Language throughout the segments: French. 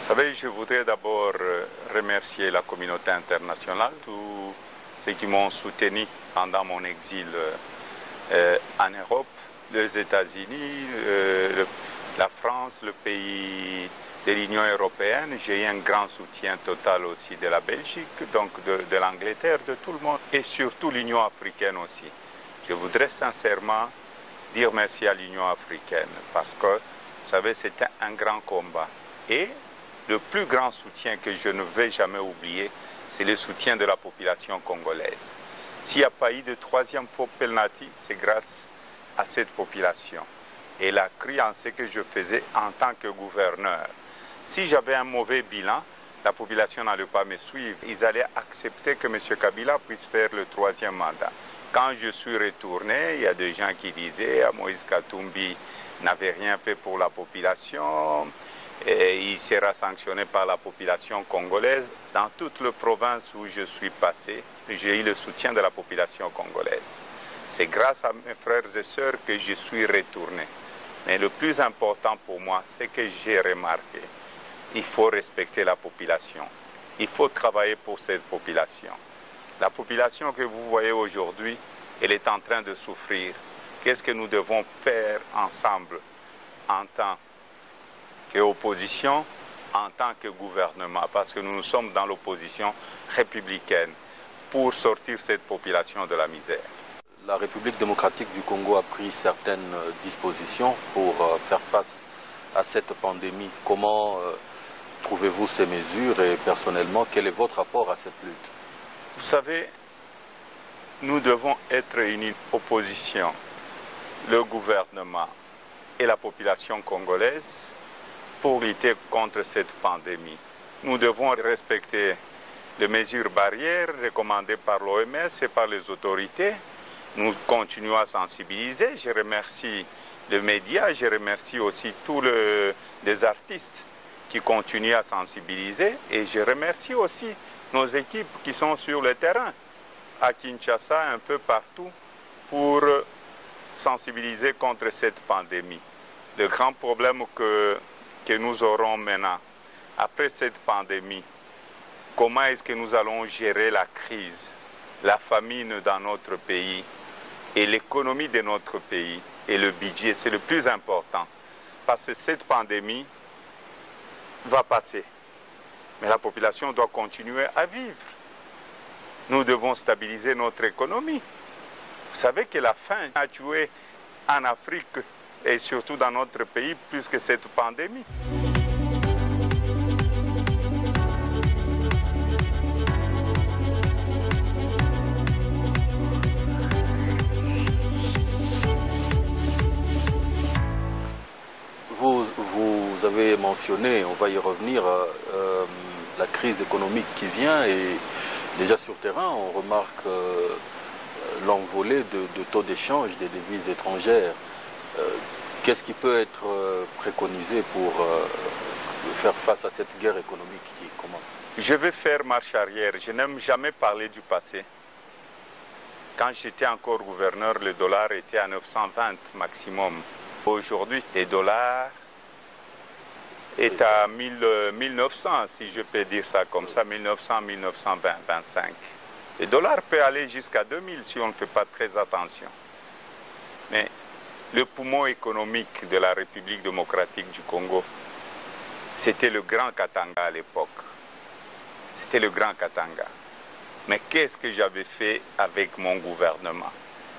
savez, je voudrais d'abord remercier la communauté internationale, tous ceux qui m'ont soutenu pendant mon exil en Europe, les États-Unis, la France, le pays de l'Union européenne. J'ai eu un grand soutien total aussi de la Belgique, donc de l'Angleterre, de tout le monde, et surtout l'Union africaine aussi. Je voudrais sincèrement dire merci à l'Union africaine parce que, vous savez, c'était un grand combat. Et le plus grand soutien que je ne vais jamais oublier, c'est le soutien de la population congolaise. S'il n'y a pas eu de troisième faux penalty, c'est grâce à cette population. Et elle a cru en ce que je faisais en tant que gouverneur. Si j'avais un mauvais bilan, la population n'allait pas me suivre. Ils allaient accepter que M. Kabila puisse faire le troisième mandat. Quand je suis retourné, il y a des gens qui disaient « Moïse Katumbi n'avait rien fait pour la population ». Et il sera sanctionné par la population congolaise. Dans toute la province où je suis passé, j'ai eu le soutien de la population congolaise. C'est grâce à mes frères et sœurs que je suis retourné. Mais le plus important pour moi, c'est que j'ai remarqué, il faut respecter la population. Il faut travailler pour cette population. La population que vous voyez aujourd'hui, elle est en train de souffrir. Qu'est-ce que nous devons faire ensemble en tant qu'opposition, en tant que gouvernement, parce que nous sommes dans l'opposition républicaine pour sortir cette population de la misère. La République démocratique du Congo a pris certaines dispositions pour faire face à cette pandémie. Comment trouvez-vous ces mesures et personnellement, quel est votre rapport à cette lutte? Vous savez, nous devons être une opposition, le gouvernement et la population congolaise, pour lutter contre cette pandémie. Nous devons respecter les mesures barrières recommandées par l'OMS et par les autorités. Nous continuons à sensibiliser. Je remercie les médias, je remercie aussi tous les artistes qui continuent à sensibiliser et je remercie aussi nos équipes qui sont sur le terrain, à Kinshasa, un peu partout, pour sensibiliser contre cette pandémie. Le grand problème que nous aurons maintenant, après cette pandémie, comment est-ce que nous allons gérer la crise, la famine dans notre pays et l'économie de notre pays et le budget, c'est le plus important. Parce que cette pandémie va passer, mais la population doit continuer à vivre. Nous devons stabiliser notre économie. Vous savez que la faim a tué en Afrique et surtout dans notre pays plus que cette pandémie. Vous avez mentionné, on va y revenir, la crise économique qui vient et déjà sur terrain, on remarque l'envolée de taux d'échange des devises étrangères. Qu'est-ce qui peut être préconisé pour faire face à cette guerre économique qui commence? Je vais faire marche arrière. Je n'aime jamais parler du passé. Quand j'étais encore gouverneur, le dollar était à 920 maximum. Aujourd'hui, le dollar est à 1900, si je peux dire ça comme ça, 1900, 1925. Le dollar peut aller jusqu'à 2000 si on ne fait pas très attention. Mais le poumon économique de la République démocratique du Congo, c'était le Grand Katanga à l'époque. C'était le Grand Katanga. Mais qu'est-ce que j'avais fait avec mon gouvernement?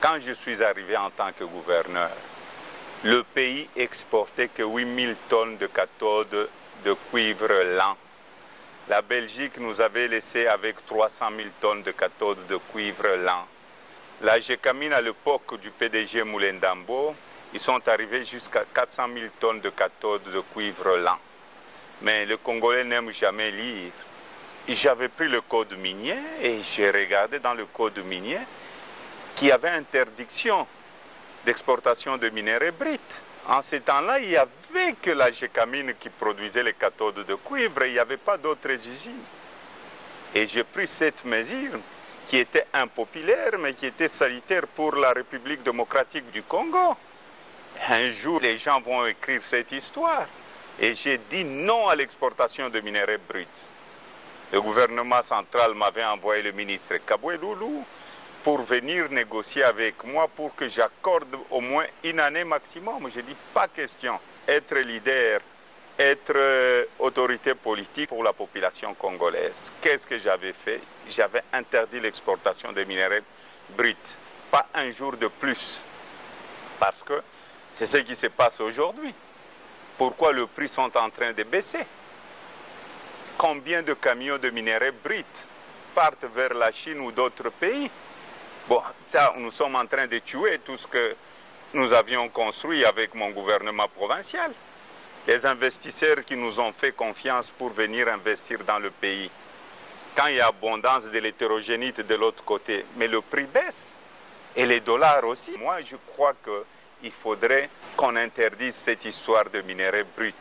Quand je suis arrivé en tant que gouverneur, le pays exportait que 8000 tonnes de cathodes de cuivre lent. La Belgique nous avait laissé avec 300 000 tonnes de cathodes de cuivre lent. La Gécamine, à l'époque du PDG Moulendambo, ils sont arrivés jusqu'à 400 000 tonnes de cathodes de cuivre lent. Mais les Congolais n'aiment jamais lire. J'avais pris le code minier et j'ai regardé dans le code minier qu'il y avait interdiction d'exportation de minerais bruts. En ces temps-là, il n'y avait que la Gécamine qui produisait les cathodes de cuivre, il n'y avait pas d'autres usines. Et j'ai pris cette mesure qui était impopulaire, mais qui était salutaire pour la République démocratique du Congo. Un jour, les gens vont écrire cette histoire. Et j'ai dit non à l'exportation de minerais bruts. Le gouvernement central m'avait envoyé le ministre Kabwe Loulou pour venir négocier avec moi pour que j'accorde au moins une année maximum. J'ai dit pas question. Être leader, être autorité politique pour la population congolaise. Qu'est-ce que j'avais fait? J'avais interdit l'exportation de minerais bruts. Pas un jour de plus. Parce que c'est ce qui se passe aujourd'hui. Pourquoi les prix sont en train de baisser? Combien de camions de minerais bruts partent vers la Chine ou d'autres pays? Bon, ça, nous sommes en train de tuer tout ce que nous avions construit avec mon gouvernement provincial. Les investisseurs qui nous ont fait confiance pour venir investir dans le pays. Quand il y a abondance de l'hétérogénéité de l'autre côté, mais le prix baisse. Et les dollars aussi. Moi, je crois qu'il faudrait qu'on interdise cette histoire de minerais bruts.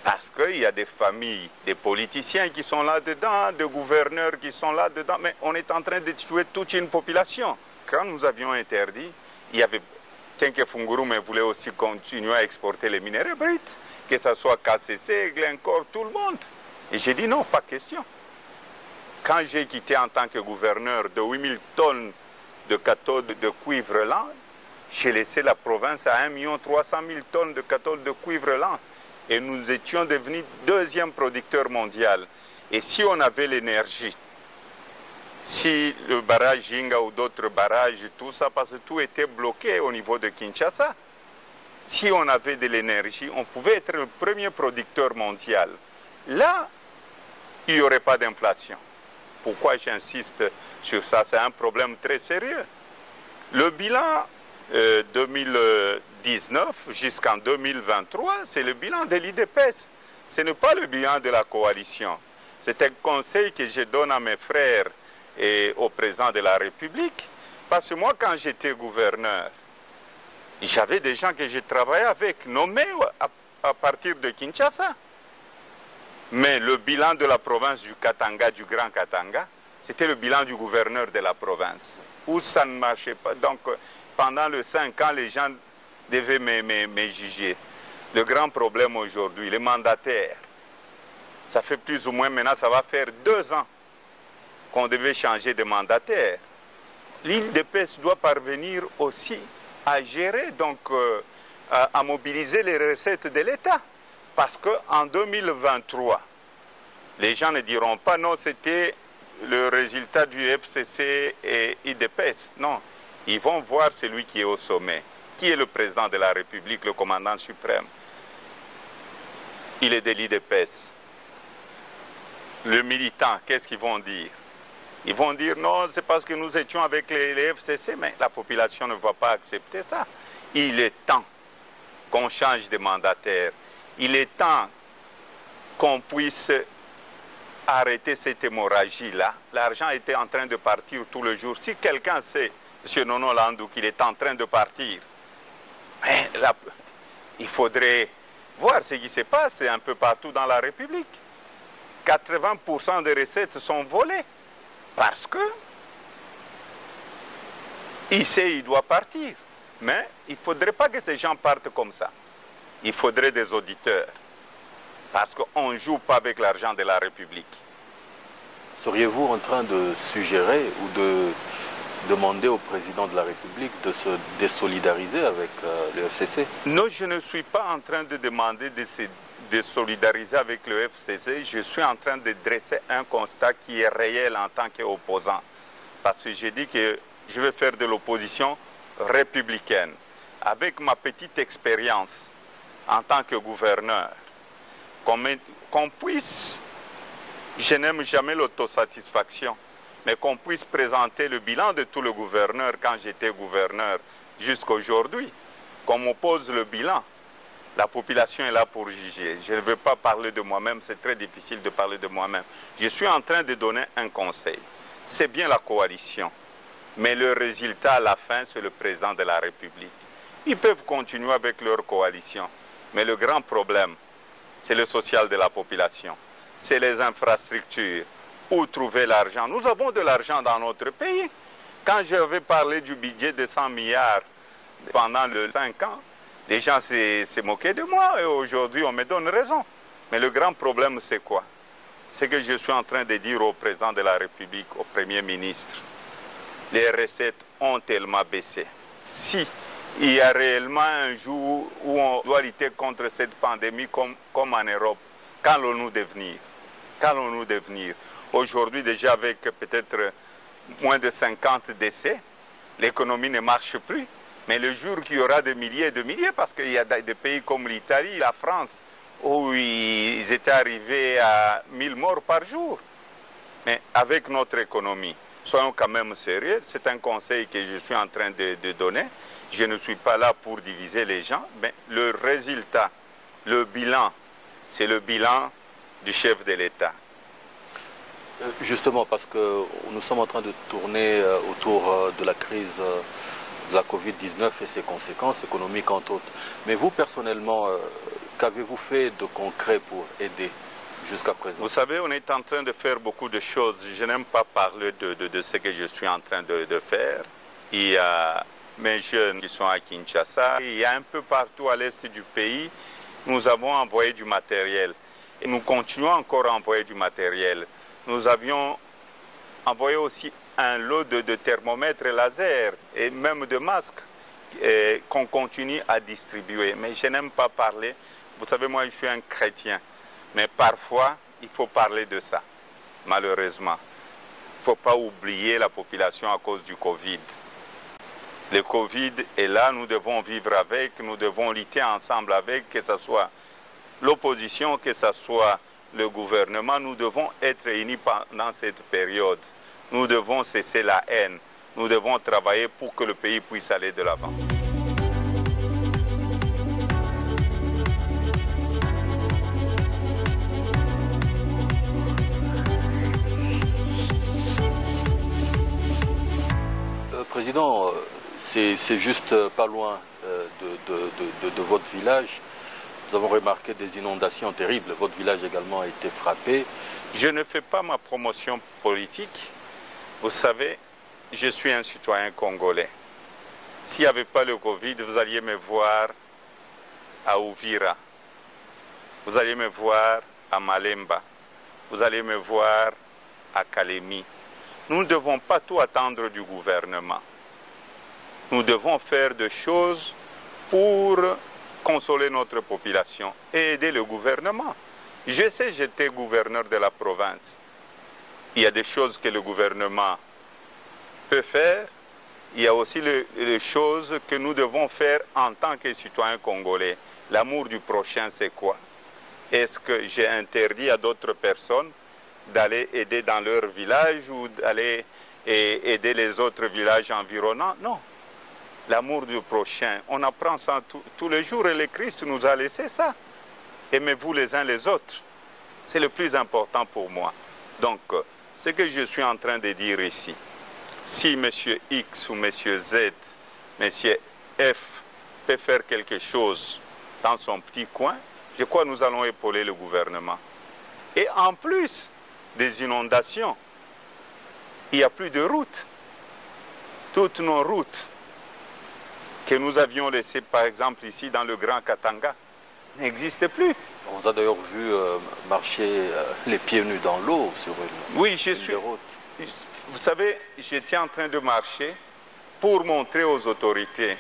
Parce qu'il y a des familles, des politiciens qui sont là-dedans, des gouverneurs qui sont là-dedans, mais on est en train de tuer toute une population. Quand nous avions interdit, il y avait Tenke Fungurume voulait aussi continuer à exporter les minerais bruts, que ce soit KCC, Glencore, tout le monde. Et j'ai dit non, pas question. Quand j'ai quitté en tant que gouverneur de 8000 tonnes de cathodes de cuivre lent, j'ai laissé la province à 1 300 000 tonnes de cathodes de cuivre lent. Et nous étions devenus deuxième producteur mondial. Et si on avait l'énergie, si le barrage Jinga ou d'autres barrages, tout ça, parce que tout était bloqué au niveau de Kinshasa, si on avait de l'énergie, on pouvait être le premier producteur mondial. Là, il n'y aurait pas d'inflation. Pourquoi j'insiste sur ça? C'est un problème très sérieux. Le bilan 2019 jusqu'en 2023, c'est le bilan de l'IDPS. Ce n'est pas le bilan de la coalition. C'est un conseil que je donne à mes frères et au président de la République. Parce que moi, quand j'étais gouverneur, j'avais des gens que je travaillais avec, nommés à partir de Kinshasa. Mais le bilan de la province du Katanga, du Grand Katanga, c'était le bilan du gouverneur de la province, où ça ne marchait pas. Donc, pendant les 5 ans, les gens devaient me juger. Le grand problème aujourd'hui, les mandataires, ça fait plus ou moins maintenant, ça va faire 2 ans qu'on devait changer de mandataire. L'IDPS doit parvenir aussi à gérer, donc à mobiliser les recettes de l'État. Parce qu'en 2023, les gens ne diront pas non, c'était le résultat du FCC et IDPS. Non. Ils vont voir celui qui est au sommet. Qui est le président de la République, le commandant suprême? Il est de l'IDPS. Le militant, qu'est-ce qu'ils vont dire? Ils vont dire non, c'est parce que nous étions avec les FCC, mais la population ne va pas accepter ça. Il est temps qu'on change de mandataire. Il est temps qu'on puisse arrêter cette hémorragie-là. L'argent était en train de partir tout le jour. Si quelqu'un sait, M. Nono Landou, qu'il est en train de partir, mais là, il faudrait voir ce qui se passe un peu partout dans la République. 80% des recettes sont volées parce que il sait qu'il doit partir. Mais il ne faudrait pas que ces gens partent comme ça. Il faudrait des auditeurs. Parce qu'on ne joue pas avec l'argent de la République. Seriez-vous en train de suggérer ou de demander au président de la République de se désolidariser avec le FCC? Non, je ne suis pas en train de demander de se désolidariser avec le FCC. Je suis en train de dresser un constat qui est réel en tant qu'opposant. Parce que j'ai dit que je vais faire de l'opposition républicaine. Avec ma petite expérience en tant que gouverneur, qu'on puisse, je n'aime jamais l'autosatisfaction, mais qu'on puisse présenter le bilan de tout le gouverneur quand j'étais gouverneur jusqu'à aujourd'hui, qu'on m'oppose le bilan. La population est là pour juger. Je ne veux pas parler de moi-même, c'est très difficile de parler de moi-même. Je suis en train de donner un conseil. C'est bien la coalition, mais le résultat à la fin, c'est le président de la République. Ils peuvent continuer avec leur coalition, mais le grand problème, c'est le social de la population, c'est les infrastructures. Où trouver l'argent? Nous avons de l'argent dans notre pays. Quand j'avais parlé du budget de 100 milliards pendant les 5 ans, Les gens s'est moqués de moi et aujourd'hui on me donne raison. Mais le grand problème c'est quoi? C'est que je suis en train de dire au président de la République, au Premier ministre, les recettes ont tellement baissé. Si il y a réellement un jour où on doit lutter contre cette pandémie comme en Europe, qu'allons-nous devenir? Qu'allons-nous devenir? Aujourd'hui déjà avec peut-être moins de 50 décès, l'économie ne marche plus. Mais le jour qu'il y aura des milliers et de milliers, parce qu'il y a des pays comme l'Italie, la France, où ils étaient arrivés à 1000 morts par jour. Mais avec notre économie, soyons quand même sérieux. C'est un conseil que je suis en train de donner. Je ne suis pas là pour diviser les gens, mais le résultat, le bilan, c'est le bilan du chef de l'État. Justement, parce que nous sommes en train de tourner autour de la crise de la Covid-19 et ses conséquences économiques entre autres. Mais vous, personnellement, qu'avez-vous fait de concret pour aider jusqu'à présent? Vous savez, on est en train de faire beaucoup de choses. Je n'aime pas parler de ce que je suis en train de faire. Il y a mes jeunes qui sont à Kinshasa. Il y a un peu partout à l'est du pays. Nous avons envoyé du matériel. Et nous continuons encore à envoyer du matériel. Nous avions envoyé aussi un lot de thermomètres laser et même de masques qu'on continue à distribuer. Mais je n'aime pas parler. Vous savez, moi, je suis un chrétien. Mais parfois, il faut parler de ça, malheureusement. Il ne faut pas oublier la population à cause du Covid. Le Covid est là, nous devons vivre avec, nous devons lutter ensemble avec, que ce soit l'opposition, que ce soit le gouvernement. Nous devons être unis pendant cette période. Nous devons cesser la haine. Nous devons travailler pour que le pays puisse aller de l'avant. Président, c'est juste pas loin de votre village. Nous avons remarqué des inondations terribles. Votre village également a été frappé. Je ne fais pas ma promotion politique. Vous savez, je suis un citoyen congolais. S'il n'y avait pas le Covid, vous alliez me voir à Uvira. Vous alliez me voir à Malemba. Vous allez me voir à Kalemi. Nous ne devons pas tout attendre du gouvernement. Nous devons faire des choses pour consoler notre population et aider le gouvernement. Je sais, j'étais gouverneur de la province. Il y a des choses que le gouvernement peut faire. Il y a aussi les choses que nous devons faire en tant que citoyens congolais. L'amour du prochain, c'est quoi? Est-ce que j'ai interdit à d'autres personnes d'aller aider dans leur village ou d'aller aider les autres villages environnants? Non. L'amour du prochain, on apprend ça tous les jours et le Christ nous a laissé ça. Aimez-vous les uns les autres. C'est le plus important pour moi. Donc, ce que je suis en train de dire ici, si M. X ou M. Z, M. F peut faire quelque chose dans son petit coin, je crois que nous allons épauler le gouvernement. Et en plus des inondations, il n'y a plus de routes. Toutes nos routes que nous avions laissées, par exemple, ici dans le Grand Katanga, n'existent plus. On vous a d'ailleurs vu marcher les pieds nus dans l'eau sur une, oui, je suis. route. Vous savez, j'étais en train de marcher pour montrer aux autorités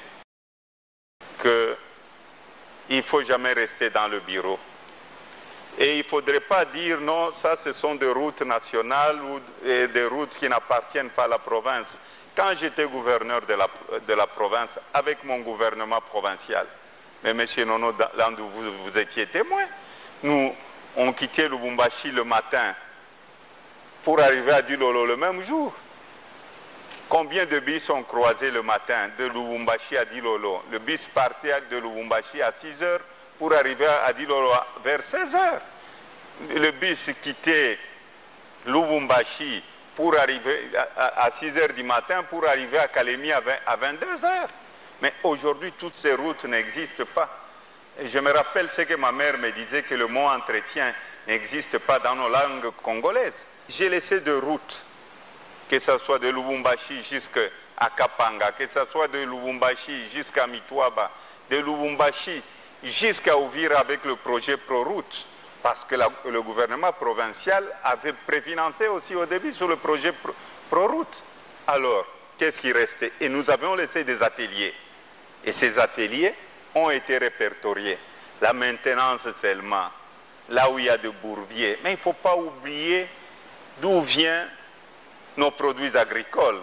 qu'il ne faut jamais rester dans le bureau. Et il ne faudrait pas dire non, ça ce sont des routes nationales ou des routes qui n'appartiennent pas à la province. Quand j'étais gouverneur de la province, avec mon gouvernement provincial, mais M. Nono Landou, vous étiez témoin, nous, on quittait Lubumbashi le matin pour arriver à Dilolo le même jour. Combien de bus ont croisé le matin de Lubumbashi à Dilolo? Le bus partait de Lubumbashi à 6 heures pour arriver à Dilolo vers 16 heures. Le bus quittait Lubumbashi pour arriver à 6 heures du matin pour arriver à Kalemi à 22 heures. Mais aujourd'hui, toutes ces routes n'existent pas. Et je me rappelle ce que ma mère me disait, que le mot entretien n'existe pas dans nos langues congolaises. J'ai laissé de routes, que ce soit de Lubumbashi jusqu'à Kapanga, que ce soit de Lubumbashi jusqu'à Mitwaba, de Lubumbashi jusqu'à Uvira avec le projet Proroute, parce que le gouvernement provincial avait préfinancé aussi au début sur le projet Proroute. Alors, qu'est-ce qui restait? Et nous avions laissé des ateliers. Et ces ateliers ont été répertoriés. La maintenance seulement, là où il y a des bourbiers. Mais il ne faut pas oublier d'où viennent nos produits agricoles.